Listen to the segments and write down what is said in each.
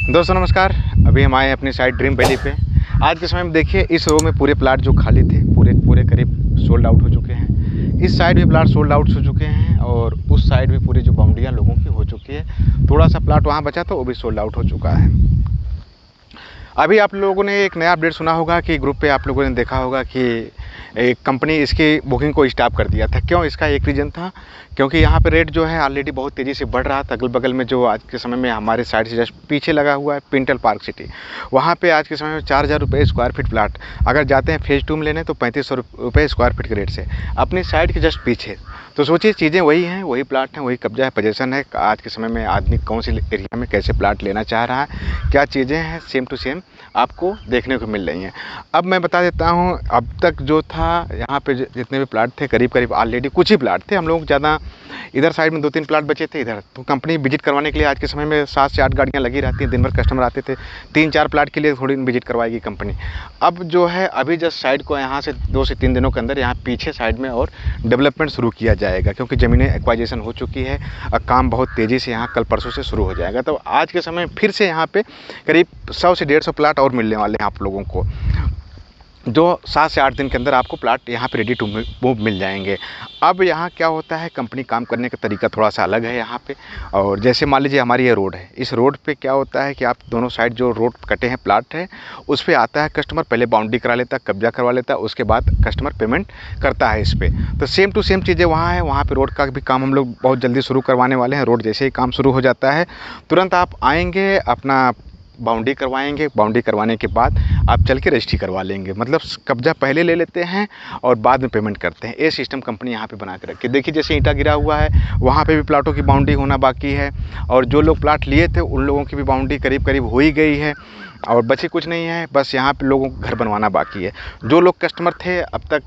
दोस्तों नमस्कार। अभी हम आए हैं अपनी साइट ड्रीम वैली पे। आज के समय में देखिए इस रो में पूरे प्लाट जो खाली थे पूरे करीब सोल्ड आउट हो चुके हैं। इस साइड भी प्लाट सोल्ड आउट हो चुके हैं और उस साइड भी पूरी जो बाउंड्रियाँ लोगों की हो चुकी है। थोड़ा सा प्लाट वहाँ बचा तो वो भी सोल्ड आउट हो चुका है। अभी आप लोगों ने एक नया अपडेट सुना होगा कि ग्रुप पे आप लोगों ने देखा होगा कि एक कंपनी इसकी बुकिंग को स्टॉप कर दिया था। क्यों? इसका एक रीज़न था क्योंकि यहाँ पे रेट जो है ऑलरेडी बहुत तेज़ी से बढ़ रहा था। अगल बगल में जो आज के समय में हमारे साइड से जस्ट पीछे लगा हुआ है पिंटल पार्क सिटी, वहाँ पे आज के समय में 4000 रुपये स्क्वायर फीट प्लाट अगर जाते हैं फेज़ 2 में लेने तो 3500 रुपये स्क्वायर फीट के रेट से अपनी साइड के जस्ट पीछे। तो सोचिए चीज़ें वही हैं, वही प्लाट हैं, वही कब्जा है, पोजीशन है। आज के समय में आदमी कौन सी एरिया में कैसे प्लाट लेना चाह रहा है, क्या चीज़ें हैं, सेम टू सेम आपको देखने को मिल रही हैं। अब मैं बता देता हूँ, अब तक जो था यहाँ पे जितने भी प्लाट थे करीब ऑलरेडी कुछ ही प्लाट थे। हम लोग ज़्यादा इधर साइड में 2-3 प्लाट बचे थे इधर। तो कंपनी विजिट करवाने के लिए आज के समय में 7 से 8 गाड़ियाँ लगी रहती हैं। दिन भर कस्टमर आते थे। 3-4 प्लाट के लिए थोड़ी विजिट करवाएगी कंपनी। अब जो है अभी जस्ट साइड को यहाँ से 2 से 3 दिनों के अंदर यहाँ पीछे साइड में और डेवलपमेंट शुरू किया जाएगा क्योंकि ज़मीनें एक्वाइजेशन हो चुकी है। काम बहुत तेज़ी से यहाँ कल परसों से शुरू हो जाएगा। तो आज के समय फिर से यहाँ पे करीब 100 से 150 प्लाट और मिलने वाले हैं आप लोगों को, जो 7 से 8 दिन के अंदर आपको प्लाट यहाँ पे रेडी टू मूव मिल जाएंगे। अब यहाँ क्या होता है, कंपनी काम करने का तरीका थोड़ा सा अलग है यहाँ पे। और जैसे मान लीजिए हमारी ये रोड है, इस रोड पे क्या होता है कि आप दोनों साइड जो रोड कटे हैं प्लाट है उस पे आता है कस्टमर, पहले बाउंड्री करा लेता है, कब्जा करवा लेता है, उसके बाद कस्टमर पेमेंट करता है इस पर। तो सेम टू सेम चीज़ें वहाँ है। वहाँ पर रोड का भी काम हम लोग बहुत जल्दी शुरू करवाने वाले हैं। रोड जैसे ही काम शुरू हो जाता है तुरंत आप आएँगे, अपना बाउंड्री करवाएंगे। बाउंड्री करवाने के बाद आप चल के रजिस्ट्री करवा लेंगे। मतलब कब्जा पहले ले लेते हैं और बाद में पेमेंट करते हैं। ये सिस्टम कंपनी यहाँ पे बना के रखी है। देखिए जैसे ईंटा गिरा हुआ है वहाँ पे भी प्लाटों की बाउंड्री होना बाकी है और जो लोग प्लाट लिए थे उन लोगों की भी बाउंड्री करीब हो ही गई है और बची कुछ नहीं है। बस यहाँ पे लोगों को घर बनवाना बाकी है। जो लोग कस्टमर थे अब तक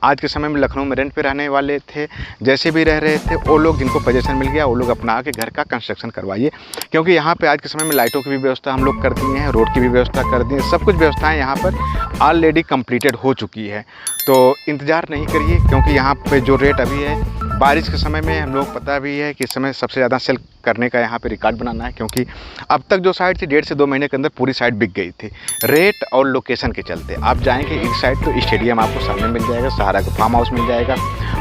आज के समय में लखनऊ में रेंट पे रहने वाले थे, जैसे भी रह रहे थे, वो लोग जिनको पोजीशन मिल गया वो लोग अपना आके घर का कंस्ट्रक्शन करवाइए क्योंकि यहाँ पे आज के समय में लाइटों की भी व्यवस्था हम लोग कर दिए हैं, रोड की भी व्यवस्था कर दी है। सब कुछ व्यवस्थाएं यहाँ पर ऑलरेडी कंप्लीटेड हो चुकी है। तो इंतज़ार नहीं करिए क्योंकि यहाँ पे जो रेट अभी है बारिश के समय में हम लोग पता भी है कि इस समय सबसे ज़्यादा सेल करने का यहाँ पे रिकॉर्ड बनाना है क्योंकि अब तक जो साइट थी 1.5 से 2 महीने के अंदर पूरी साइट बिक गई थी रेट और लोकेशन के चलते। आप जाएंगे इस साइड तो स्टेडियम आपको सामने मिल जाएगा, सहारा का फार्म हाउस मिल जाएगा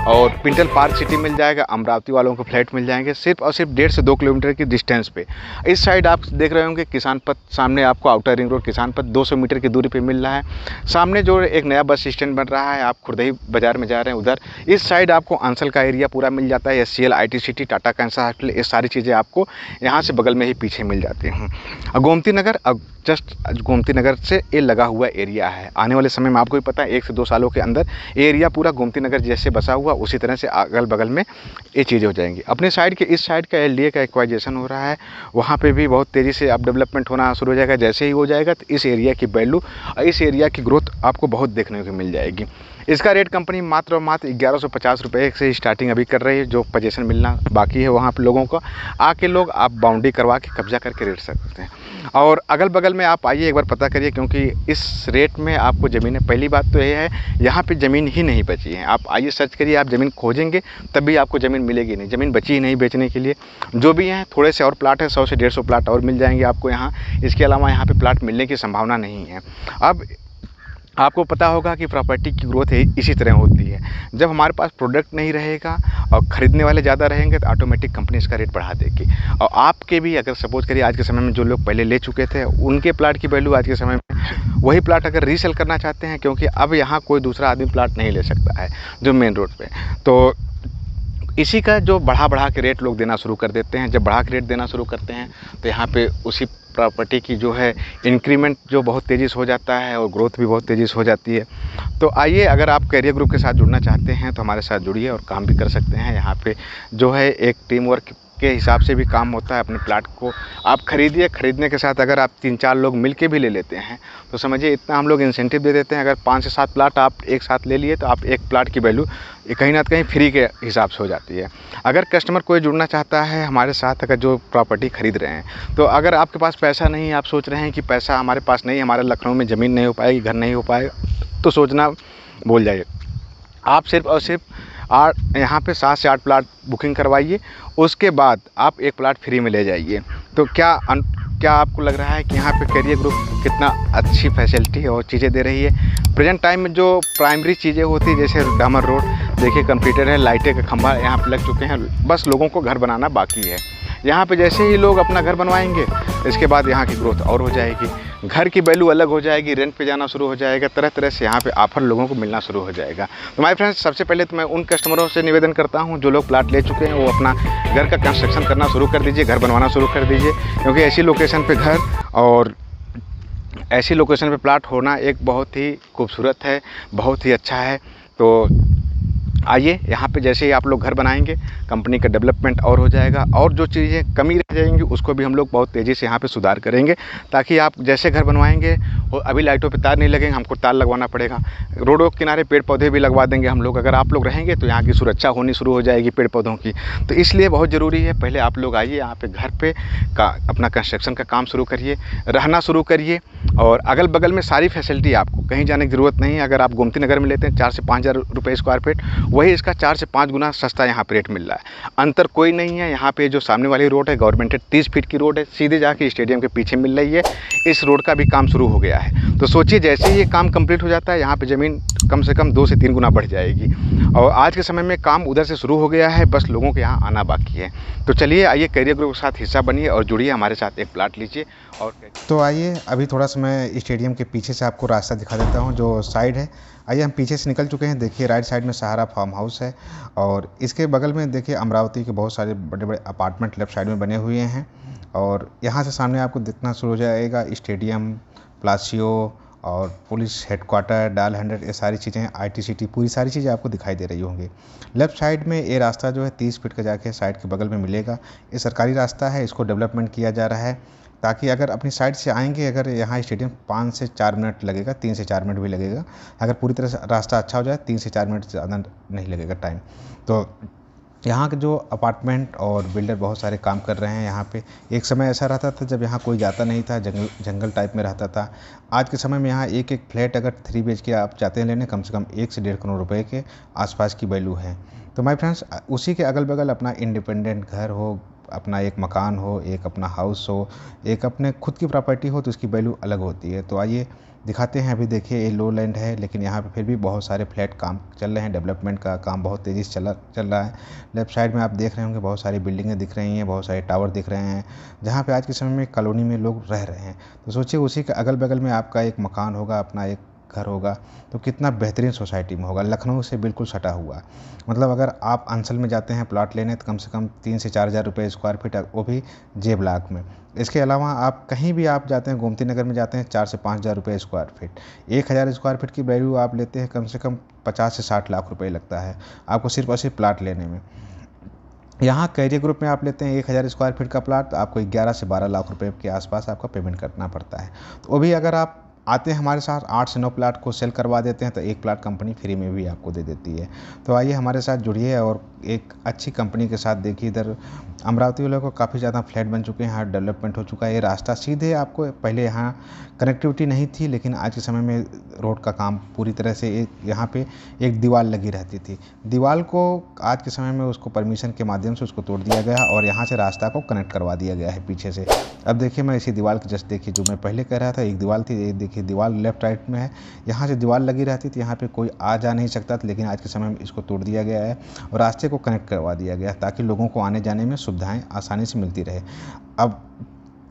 और पिंटल पार्क सिटी मिल जाएगा, अमरावती वालों को फ्लैट मिल जाएंगे सिर्फ और सिर्फ 1.5 से 2 किलोमीटर की डिस्टेंस पे। इस साइड आप देख रहे होंगे किसान पथ, सामने आपको आउटर रिंग रोड किसान पथ 200 मीटर की दूरी पे मिल रहा है। सामने जो एक नया बस स्टैंड बन रहा है, आप खुर्दही बाजार में जा रहे हैं उधर, इस साइड आपको अंसल का एरिया पूरा मिल जाता है। SCL IT city, Tata cancer hospital, ये सारी चीज़ें आपको यहाँ से बगल में ही पीछे मिल जाती हैं। गोमती नगर, जस्ट गोमती नगर से ये लगा हुआ एरिया है। आने वाले समय में आपको भी पता है 1 से 2 सालों के अंदर ये एरिया पूरा गोमती नगर जैसे बसा हुआ उसी तरह से अगल बगल में ये चीज़ें हो जाएंगी। अपने साइड के इस साइड का LDA का एक्वाइजेशन हो रहा है, वहाँ पे भी बहुत तेज़ी से अब डेवलपमेंट होना शुरू हो जाएगा। जैसे ही हो जाएगा तो इस एरिया की वैल्यू और इस एरिया की ग्रोथ आपको बहुत देखने को मिल जाएगी। इसका रेट कंपनी मात्र 1150 रुपये से स्टार्टिंग अभी कर रही है। जो पोजीशन मिलना बाकी है वहाँ पे लोगों को आके लोग आप बाउंड्री करवा के कब्जा करके रेट सकते हैं। और अगल बगल में आप आइए एक बार पता करिए क्योंकि इस रेट में आपको ज़मीनें, पहली बात तो ये है यहाँ पे ज़मीन ही नहीं बची है। आप आइए सर्च करिए, आप ज़मीन खोजेंगे तब भी आपको ज़मीन मिलेगी नहीं। ज़मीन बची ही नहीं बेचने के लिए। जो भी हैं थोड़े से और प्लाट है, 100 से 150 प्लाट और मिल जाएंगे आपको यहाँ। इसके अलावा यहाँ पे प्लाट मिलने की संभावना नहीं है। अब आपको पता होगा कि प्रॉपर्टी की ग्रोथ इसी तरह होती है। जब हमारे पास प्रोडक्ट नहीं रहेगा और ख़रीदने वाले ज़्यादा रहेंगे तो ऑटोमेटिक कंपनी इसका रेट बढ़ा देगी। और आपके भी अगर सपोज करिए आज के समय में जो लोग पहले ले चुके थे उनके प्लाट की वैल्यू आज के समय में वही प्लाट अगर रीसेल करना चाहते हैं क्योंकि अब यहाँ कोई दूसरा आदमी प्लाट नहीं ले सकता है जो मेन रोड पे। तो इसी का जो बढ़ा के रेट लोग देना शुरू कर देते हैं। जब बढ़ा के रेट देना शुरू करते हैं तो यहाँ पे उसी प्रॉपर्टी की जो है इंक्रीमेंट जो बहुत तेज़ी से हो जाता है और ग्रोथ भी बहुत तेज़ी से हो जाती है। तो आइए, अगर आप कैरियर ग्रुप के साथ जुड़ना चाहते हैं तो हमारे साथ जुड़िए और काम भी कर सकते हैं। यहाँ पे जो है एक टीम वर्क के हिसाब से भी काम होता है। अपने प्लाट को आप खरीदिए, खरीदने के साथ अगर आप 3-4 लोग मिलके भी ले लेते हैं तो समझिए इतना हम लोग इंसेंटिव दे देते हैं। अगर 5 से 7 प्लाट आप एक साथ ले लिए तो आप एक प्लाट की वैल्यू कहीं ना कहीं फ्री के हिसाब से हो जाती है। अगर कस्टमर कोई जुड़ना चाहता है हमारे साथ, अगर जो प्रॉपर्टी खरीद रहे हैं, तो अगर आपके पास पैसा नहीं है, आप सोच रहे हैं कि पैसा हमारे पास नहीं, हमारे लखनऊ में ज़मीन नहीं हो पाएगी, घर नहीं हो पाएगा, तो सोचना भूल जाइए। आप सिर्फ और सिर्फ यहाँ पे 7 से 8 प्लाट बुकिंग करवाइए, उसके बाद आप एक प्लाट फ्री में ले जाइए। तो क्या क्या आपको लग रहा है कि यहाँ पे कैरियर ग्रुप कितना अच्छी फैसिलिटी और चीज़ें दे रही है। प्रेजेंट टाइम में जो प्राइमरी चीज़ें होती है जैसे डामर रोड देखिए कंप्लीटेड है, लाइटें का खंभा यहाँ पे लग चुके हैं, बस लोगों को घर बनाना बाकी है। यहाँ पे जैसे ही लोग अपना घर बनवाएंगे इसके बाद यहाँ की ग्रोथ और हो जाएगी, घर की वैल्यू अलग हो जाएगी, रेंट पे जाना शुरू हो जाएगा, तरह तरह से यहाँ पे ऑफर लोगों को मिलना शुरू हो जाएगा। तो माय फ्रेंड्स, सबसे पहले तो मैं उन कस्टमरों से निवेदन करता हूँ जो लोग प्लाट ले चुके हैं वो अपना घर का कंस्ट्रक्शन करना शुरू कर दीजिए, घर बनवाना शुरू कर दीजिए, क्योंकि ऐसी लोकेशन पे घर और ऐसी लोकेशन पे प्लाट होना एक बहुत ही खूबसूरत है, बहुत ही अच्छा है। तो आइए यहाँ पे जैसे ही आप लोग घर बनाएंगे कंपनी का डेवलपमेंट और हो जाएगा, और जो चीज़ें कमी रह जाएंगी उसको भी हम लोग बहुत तेज़ी से यहाँ पे सुधार करेंगे, ताकि आप जैसे घर बनवाएंगे और अभी लाइटों पे तार नहीं लगेंगे, हमको तार लगवाना पड़ेगा। रोडों के किनारे पेड़ पौधे भी लगवा देंगे हम लोग, अगर आप लोग रहेंगे तो यहाँ की सुरक्षा होनी शुरू हो जाएगी पेड़ पौधों की। तो इसलिए बहुत ज़रूरी है पहले आप लोग आइए यहाँ पे घर पे का अपना कंस्ट्रक्शन का काम शुरू करिए, रहना शुरू करिए, और अगल बगल में सारी फैसिलिटी, आपको कहीं जाने की ज़रूरत नहीं है। अगर आप गोमती नगर में लेते हैं 4 से 5 हज़ार रुपये स्क्वायर फीट, वही इसका 4 से 5 गुना सस्ता यहाँ पे रेट मिल रहा है। अंतर कोई नहीं है। यहाँ पे जो सामने वाली रोड है गवर्नमेंटेड 30 फीट की रोड है, सीधे जाके स्टेडियम के पीछे मिल रही है। इस रोड का भी काम शुरू हो गया है। तो सोचिए जैसे ही ये काम कंप्लीट हो जाता है यहाँ पे ज़मीन कम से कम 2 से 3 गुना बढ़ जाएगी, और आज के समय में काम उधर से शुरू हो गया है, बस लोगों के यहाँ आना बाकी है। तो चलिए आइए कैरियर ग्रुप के साथ हिस्सा बनिए और जुड़िए हमारे साथ, एक प्लाट लीजिए। और तो आइए अभी थोड़ा सा मैं स्टेडियम के पीछे से आपको रास्ता दिखा देता हूँ जो साइड है। आइए हम पीछे से निकल चुके हैं, देखिए राइट साइड में सहारा फार्म हाउस है, और इसके बगल में देखिए अमरावती के बहुत सारे बड़े बड़े अपार्टमेंट लेफ्ट साइड में बने हुए हैं, और यहाँ से सामने आपको दिखना शुरू हो जाएगा स्टेडियम, प्लासियो और पुलिस हेडक्वार्टर, डायल 100, ये सारी चीज़ें, IT सिटी, पूरी सारी चीज़ें आपको दिखाई दे रही होंगी। लेफ़्ट साइड में ये रास्ता जो है 30 फीट का जाके साइड के बगल में मिलेगा। ये सरकारी रास्ता है, इसको डेवलपमेंट किया जा रहा है, ताकि अगर अपनी साइड से आएंगे, अगर यहाँ स्टेडियम 5 से 4 मिनट लगेगा, 3 से 4 मिनट भी लगेगा। अगर पूरी तरह से रास्ता अच्छा हो जाए 3 से 4 मिनट से ज़्यादा नहीं लगेगा टाइम। तो यहाँ के जो अपार्टमेंट और बिल्डर बहुत सारे काम कर रहे हैं यहाँ पे। एक समय ऐसा रहता था जब यहाँ कोई जाता नहीं था, जंगल टाइप में रहता था। आज के समय में यहाँ एक एक फ्लैट अगर 3 BHK आप चाहते हैं लेने, कम से कम 1 से 1.5 करोड़ रुपए के आसपास की वैल्यू है। तो माय फ्रेंड्स, उसी के अगल बगल अपना इंडिपेंडेंट घर हो, अपना एक मकान हो, एक अपना हाउस हो, एक अपने खुद की प्रॉपर्टी हो, तो उसकी वैल्यू अलग होती है। तो आइए दिखाते हैं। अभी देखिए ये लो लैंड है, लेकिन यहाँ पे फिर भी बहुत सारे फ्लैट काम चल रहे हैं, डेवलपमेंट का काम बहुत तेज़ी से चल रहा है। लेफ्ट साइड में आप देख रहे होंगे बहुत सारी बिल्डिंगें दिख रही हैं, बहुत सारे टावर दिख रहे हैं, जहाँ पे आज के समय में कॉलोनी में लोग रह रहे हैं। तो सोचिए उसी के अगल बगल में आपका एक मकान होगा, अपना एक घर होगा, तो कितना बेहतरीन सोसाइटी में होगा। लखनऊ से बिल्कुल सटा हुआ, मतलब अगर आप अंचल में जाते हैं प्लाट लेने तो कम से कम 3 से 4 हज़ार रुपये स्क्वायर फीट, वो भी जे ब्लॉक में। इसके अलावा आप कहीं भी आप जाते हैं, गोमती नगर में जाते हैं 4 से 5 हज़ार रुपये स्क्वायर फीट, 1,000 स्क्वायर फीट की वैल्यू आप लेते हैं कम से कम 50 से 60 लाख रुपये लगता है आपको सिर्फ और सिर्फ प्लाट लेने में। यहाँ कैरियर ग्रुप में आप लेते हैं 1,000 स्क्वायर फीट का प्लाट, तो आपको 11 से 12 लाख रुपए के आसपास आपका पेमेंट करना पड़ता है। तो वो भी अगर आप आते हैं हमारे साथ 8 से 9 प्लाट को सेल करवा देते हैं, तो 1 प्लाट कंपनी फ्री में भी आपको दे देती है। तो आइए हमारे साथ जुड़िए और एक अच्छी कंपनी के साथ देखिए। इधर अमरावती वालों को काफ़ी ज़्यादा फ्लैट बन चुके हैं, यहाँ डेवलपमेंट हो चुका है। ये रास्ता सीधे आपको, पहले यहाँ कनेक्टिविटी नहीं थी, लेकिन आज के समय में रोड का काम पूरी तरह से, यहाँ पे एक दीवार लगी रहती थी, दीवार को आज के समय में उसको परमिशन के माध्यम से उसको तोड़ दिया गया और यहाँ से रास्ता को कनेक्ट करवा दिया गया है पीछे से। अब देखिए मैं इसी दीवार की जस्ट देखिए, जो मैं पहले कह रहा था एक दीवार थी, ये देखिए दीवार लेफ्ट राइट में है, यहाँ से दीवार लगी रहती थी, यहाँ पे कोई आ जा नहीं सकता था, लेकिन आज के समय में इसको तोड़ दिया गया है और रास्ते को कनेक्ट करवा दिया गया है, ताकि लोगों को आने जाने में सुविधाएं आसानी से मिलती रहे। अब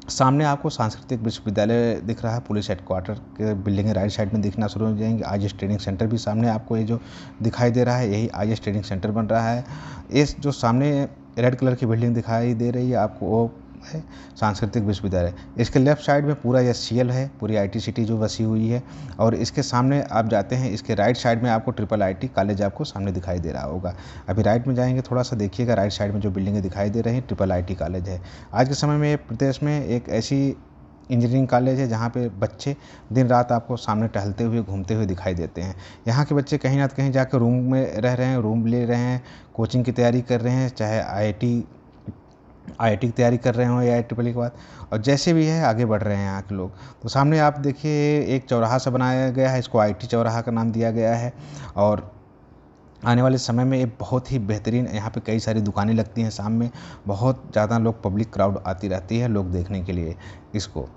सामने आपको सांस्कृतिक विश्वविद्यालय दिख रहा है, पुलिस हेडक्वार्टर के बिल्डिंग राइट साइड में दिखना शुरू हो जाएंगे। IAS ट्रेनिंग सेंटर भी सामने आपको ये जो दिखाई दे रहा है, यही IAS ट्रेनिंग सेंटर बन रहा है। इस जो सामने रेड कलर की बिल्डिंग दिखाई दे रही है आपको, वो है सांस्कृतिक विश्वविद्यालय। इसके लेफ्ट साइड में पूरा SCL है, पूरी IT सिटी जो बसी हुई है, और इसके सामने आप जाते हैं, इसके राइट साइड में आपको IIIT कॉलेज आपको सामने दिखाई दे रहा होगा। अभी राइट में जाएंगे थोड़ा सा देखिएगा, राइट साइड में जो बिल्डिंगें दिखाई दे रही हैं IIIT कॉलेज है। आज के समय में प्रदेश में एक ऐसी इंजीनियरिंग कॉलेज है जहाँ पे बच्चे दिन रात आपको सामने टहलते हुए घूमते हुए दिखाई देते हैं। यहाँ के बच्चे कहीं ना कहीं जाकर रूम में रह रहे हैं, रूम ले रहे हैं, कोचिंग की तैयारी कर रहे हैं, चाहे IIT की तैयारी कर रहे हो या IIT के बाद, और जैसे भी है आगे बढ़ रहे हैं यहाँ के लोग। तो सामने आप देखिए एक चौराहा सा बनाया गया है, इसको IT चौराहा का नाम दिया गया है, और आने वाले समय में ये बहुत ही बेहतरीन, यहाँ पे कई सारी दुकानें लगती हैं, शाम में बहुत ज़्यादा लोग, पब्लिक क्राउड आती रहती है लोग देखने के लिए इसको।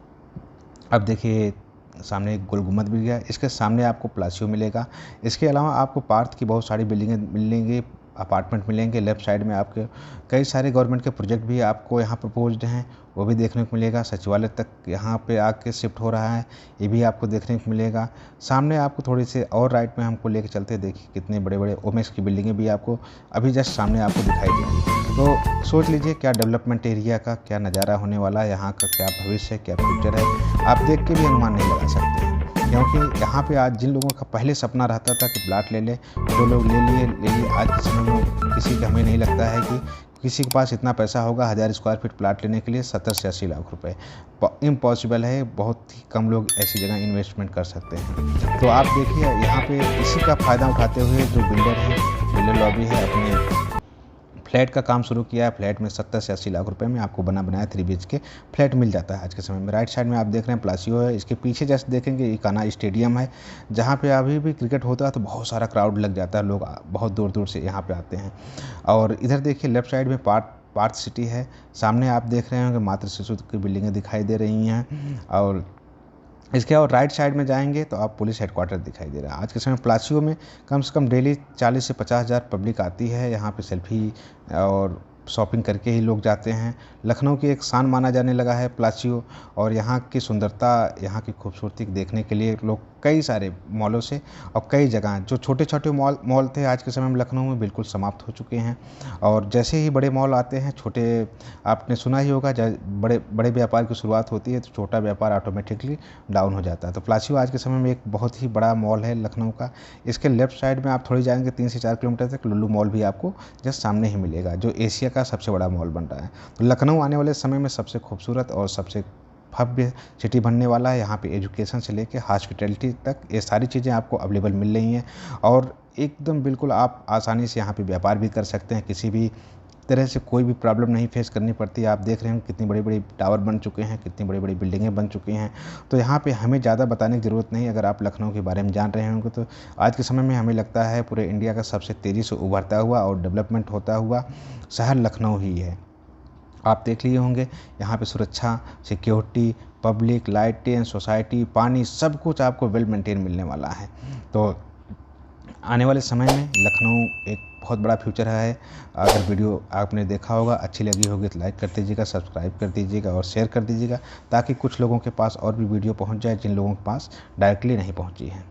अब देखिए सामने एक गोल गुम्बद भी है, इसके सामने आपको प्लासियो मिलेगा। इसके अलावा आपको पार्क की बहुत सारी बिल्डिंगें मिलेंगी, अपार्टमेंट मिलेंगे। लेफ्ट साइड में आपके कई सारे गवर्नमेंट के प्रोजेक्ट भी आपको यहाँ प्रपोज्ड हैं, वो भी देखने को मिलेगा। सचिवालय तक यहाँ पे आके शिफ्ट हो रहा है, ये भी आपको देखने को मिलेगा। सामने आपको थोड़ी से और राइट में हमको लेके चलते हैं, देखिए कितने बड़े बड़े ओमेक्स की बिल्डिंगें भी आपको अभी जस्ट सामने आपको दिखाई देंगी। तो सोच लीजिए क्या डेवलपमेंट एरिया का क्या नज़ारा होने वाला है, यहाँ का क्या भविष्य है, क्या फ्यूचर है, आप देख के भी अनुमान नहीं लगा सकते हैं। क्योंकि यहाँ पे आज जिन लोगों का पहले सपना रहता था कि प्लाट ले ले, जो लोग ले लिए। आज के समय में किसी का हमें नहीं लगता है कि किसी के पास इतना पैसा होगा 1000 स्क्वायर फीट प्लाट लेने के लिए 70 से 80 लाख रुपए। इम्पॉसिबल है, बहुत ही कम लोग ऐसी जगह इन्वेस्टमेंट कर सकते हैं। तो आप देखिए यहाँ पे इसी का फ़ायदा उठाते हुए जो बिल्डर है, बिल्डर लॉबी है, अपने फ्लैट का काम शुरू किया है। फ्लैट में 70 से 80 लाख रुपए में आपको बना बनाया 3 BHK फ्लैट मिल जाता है आज के समय में। राइट साइड में आप देख रहे हैं प्लासियो है, इसके पीछे जैसे देखेंगे इकाना स्टेडियम है, जहाँ पे अभी भी क्रिकेट होता है तो बहुत सारा क्राउड लग जाता है, लोग बहुत दूर दूर से यहाँ पे आते हैं। और इधर देखिए लेफ्ट साइड में पार्थ सिटी है, सामने आप देख रहे होंगे मातृ शिशु की बिल्डिंगें दिखाई दे रही हैं। और इसके और राइट साइड में जाएंगे तो आप पुलिस हेडक्वार्टर दिखाई दे रहा है। आज के समय प्लासियो में कम से कम डेली 40 से 50 हज़ार पब्लिक आती है, यहाँ पे सेल्फी और शॉपिंग करके ही लोग जाते हैं। लखनऊ की एक शान माना जाने लगा है प्लासियो, और यहाँ की सुंदरता, यहाँ की खूबसूरती देखने के लिए लोग कई सारे मॉलों से और कई जगह जो छोटे छोटे मॉल थे आज के समय में लखनऊ में बिल्कुल समाप्त हो चुके हैं। और जैसे ही बड़े मॉल आते हैं, छोटे, आपने सुना ही होगा बड़े व्यापार की शुरुआत होती है तो छोटा व्यापार ऑटोमेटिकली डाउन हो जाता है। तो प्लासियो आज के समय में एक बहुत ही बड़ा मॉल है लखनऊ का। इसके लेफ्ट साइड में आप थोड़ी जाएंगे 3 से 4 किलोमीटर तक लुल्लू मॉल भी आपको जस्ट सामने ही मिलेगा, जो एशिया का सबसे बड़ा मॉल बन रहा है। तो लखनऊ आने वाले समय में सबसे खूबसूरत और सबसे भव्य सिटी बनने वाला है। यहाँ पे एजुकेशन से लेके हॉस्पिटैलिटी तक ये सारी चीज़ें आपको अवेलेबल मिल रही हैं, और एकदम बिल्कुल आप आसानी से यहाँ पे व्यापार भी कर सकते हैं, किसी भी तरह से कोई भी प्रॉब्लम नहीं फेस करनी पड़ती है। आप देख रहे हैं कितनी बड़ी बड़ी टावर बन चुके हैं, कितनी बड़ी बड़ी बिल्डिंगें बन चुकी हैं। तो यहाँ पे हमें ज़्यादा बताने की ज़रूरत नहीं, अगर आप लखनऊ के बारे में जान रहे होंगे तो आज के समय में हमें लगता है पूरे इंडिया का सबसे तेज़ी से उभरता हुआ और डेवलपमेंट होता हुआ शहर लखनऊ ही है। आप देख लिए होंगे यहाँ पे सुरक्षा, सिक्योरिटी, पब्लिक, लाइटें, सोसाइटी, पानी, सब कुछ आपको वेल मेंटेन मिलने वाला है। तो आने वाले समय में लखनऊ एक बहुत बड़ा फ्यूचर है। अगर वीडियो आपने देखा होगा, अच्छी लगी होगी तो लाइक कर दीजिएगा, सब्सक्राइब कर दीजिएगा और शेयर कर दीजिएगा, ताकि कुछ लोगों के पास और भी वीडियो पहुंच जाए जिन लोगों के पास डायरेक्टली नहीं पहुंची है।